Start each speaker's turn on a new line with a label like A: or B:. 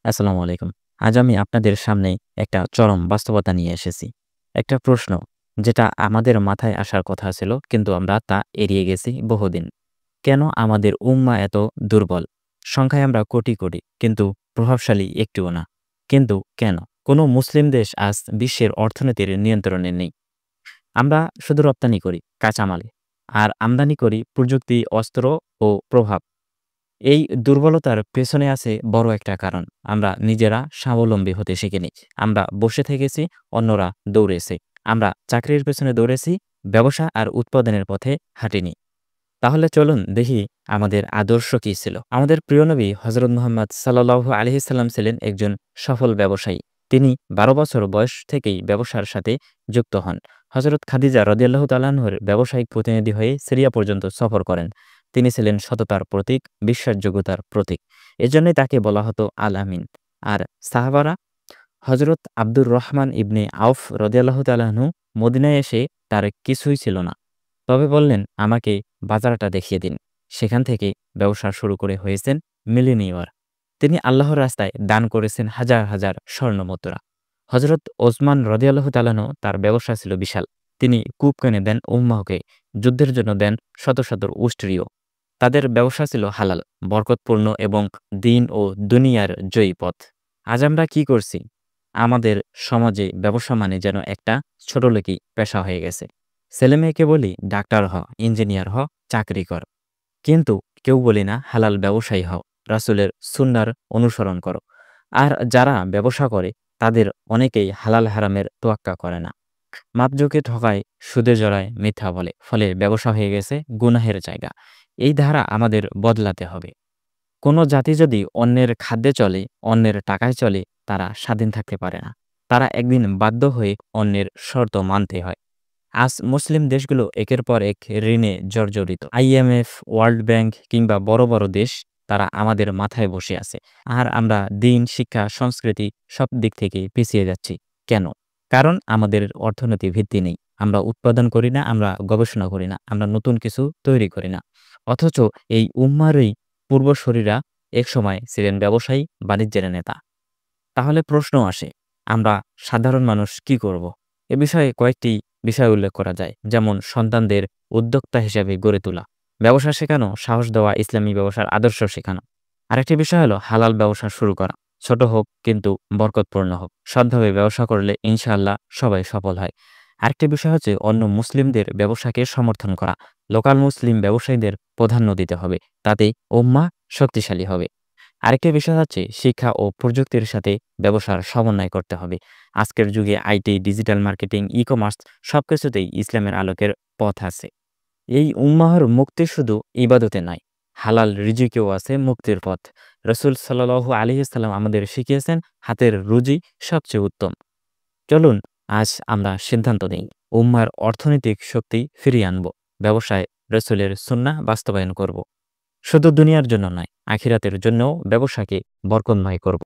A: আসসালামু আলাইকুম। আজ আমি আপনাদের সামনে একটা চরম বাস্তবতা নিয়ে এসেছি। একটা প্রশ্ন যেটা আমাদের মাথায় আসার কথা ছিল কিন্তু আমরা তা এড়িয়ে গেছি বহুদিন। কেন আমাদের উম্মাহ এত দুর্বল? সংখ্যায় আমরা কোটি, কোটি কিন্তু প্রভাবশালী একটুও না। কিন্তু কেন? কোনো মুসলিম দেশ আজ বিশ্বের অর্থনীতির নিয়ন্ত্রণে নেই। আমরা শুধু রপ্তানি করি কাঁচামাল আর আমদানি করি প্রযুক্তি, অস্ত্র ও প্রভাব। এই দুর্বলতার পেছনে আছে বড় একটা কারণ। আমরা নিজেরা স্বাবলম্বী হতে শিখিনি। আমরা বসে থেকেছি, অন্যরা দৌড়েছে। আমরা চাকরির পেছনে দৌড়েছি, ব্যবসা আর উৎপাদনের পথে হাঁটিনি। তাহলে চলুন দেখি আমাদের আদর্শ কী ছিল। আমাদের প্রিয় নবী হযরত মুহাম্মদ সাল্লাল্লাহু আলাইহি সাল্লাম ছিলেন একজন সফল ব্যবসায়ী। তিনি ১২ বছর বয়স থেকেই ব্যবসার সাথে যুক্ত হন। হযরত খাদিজা রাদিয়াল্লাহু তাআলা আনহার ব্যবসায়িক প্রতিনিধি হয়ে সিরিয়া পর্যন্ত সফর করেন। তিনি ছিলেন সততার প্রতীক, বিশ্বাসযোগ্যতার প্রতীক। এজন্যই তাকে বলা হতো আল আমিন। আর সাহাবারা হযরত আব্দুর রহমান ইবনে আউফ রাদিয়াল্লাহু তাআলা আনহু মদিনায় এসে তার কিছুই ছিল না। তবে বললেন, আমাকে বাজারটা দেখিয়ে দিন। সেখান থেকে ব্যবসা শুরু করে হয়েছেন মিলিনিয়ার। তিনি আল্লাহর রাস্তায় দান করেছেন হাজার হাজার স্বর্ণমুদ্রা। হযরত ওসমান রাদিয়াল্লাহু তাআলা আনহু তার ব্যবসা ছিল বিশাল। তিনি কূপ কিনে দেন উম্মাহকে, যুদ্ধের জন্য দেন শত শত উষ্ট্রীয়। তাদের ব্যবসা ছিল হালাল, বরকতপূর্ণ এবং দিন ও দুনিয়ার জয়ী পথ। আজ আমরা কি করছি? আমাদের সমাজে ব্যবসা মানে যেন একটা ছোটলোকি পেশা হয়ে গেছে। ছেলেমেয়েকে বলি ডাক্তার হ, ইঞ্জিনিয়ার হ, চাকরি কর। কিন্তু কেউ বলি না হালাল ব্যবসায়ী হও, রাসূলের সুন্নাহর অনুসরণ করো। আর যারা ব্যবসা করে তাদের অনেকেই হালাল হারামের তোয়াক্কা করে না। মাপজোকে ঠকায়, সুদে জড়ায়, মিথ্যা বলে। ফলে ব্যবসা হয়ে গেছে গুনাহের জায়গা। এই ধারা আমাদের বদলাতে হবে। কোনো জাতি যদি অন্যের খাদ্যে চলে, অন্যের টাকায় চলে, তারা স্বাধীন থাকতে পারে না। তারা একদিন বাধ্য হয়ে অন্যের শর্ত মানতে হয়। আজ মুসলিম দেশগুলো একের পর এক ঋণে জর্জরিত। আইএমএফ, ওয়ার্ল্ড ব্যাংক কিংবা বড় বড় দেশ, তারা আমাদের মাথায় বসে আছে। আর আমরা দিন, শিক্ষা, সংস্কৃতি সব দিক থেকে পিছিয়ে যাচ্ছি। কেন? কারণ আমাদের অর্থনীতি ভিত্তি নেই। আমরা উৎপাদন করি না, আমরা গবেষণা করি না, আমরা নতুন কিছু তৈরি করি না। অথচ এই উম্মারই পূর্বসূরীরা একসময় ছিলেন ব্যবসায়ী, বাণিজ্যের নেতা। তাহলে প্রশ্ন আসে, আমরা সাধারণ মানুষ কি করব? এ বিষয়ে কয়েকটি বিষয় উল্লেখ করা যায়। যেমন সন্তানদের উদ্যোক্তা হিসেবে গড়ে তোলা, ব্যবসা শেখানো, সাহস দেওয়া, ইসলামী ব্যবসার আদর্শ শেখানো। আরেকটি বিষয় হলো হালাল ব্যবসা শুরু করা। ছোট হোক কিন্তু বরকতপূর্ণ হোক। সৎভাবে ব্যবসা করলে ইনশাআল্লাহ সবাই সফল হয়। আরেকটি বিষয় হচ্ছে অন্য মুসলিমদের ব্যবসাকে সমর্থন করা। লোকাল মুসলিম ব্যবসায়ীদের প্রাধান্য দিতে হবে। তাতে উম্মাহ শক্তিশালী হবে। আরেকটি বিষয় হচ্ছে শিক্ষা ও প্রযুক্তির সাথে ব্যবসার সমন্বয় করতে হবে। আজকের যুগে আইটি, ডিজিটাল মার্কেটিং, ই-কমার্স সবকিছুতেই ইসলামের আলোকের পথ আছে। এই উম্মাহর মুক্তি শুধু ইবাদতে নয়, হালাল রিজিকেও আছে মুক্তির পথ। রাসূল সাল্লাল্লাহু আলাইহি সাল্লাম আমাদের শিখিয়েছেন হাতের রুজি সবচেয়ে উত্তম। চলুন আজ আমরা সিদ্ধান্ত নিই, উম্মাহর অর্থনৈতিক শক্তি ফিরিয়ে আনব। ব্যবসায় রাসূলের সুন্নাহ বাস্তবায়ন করব। শুধু দুনিয়ার জন্য নয়, আখিরাতের জন্যও ব্যবসাকে বরকতময় করব।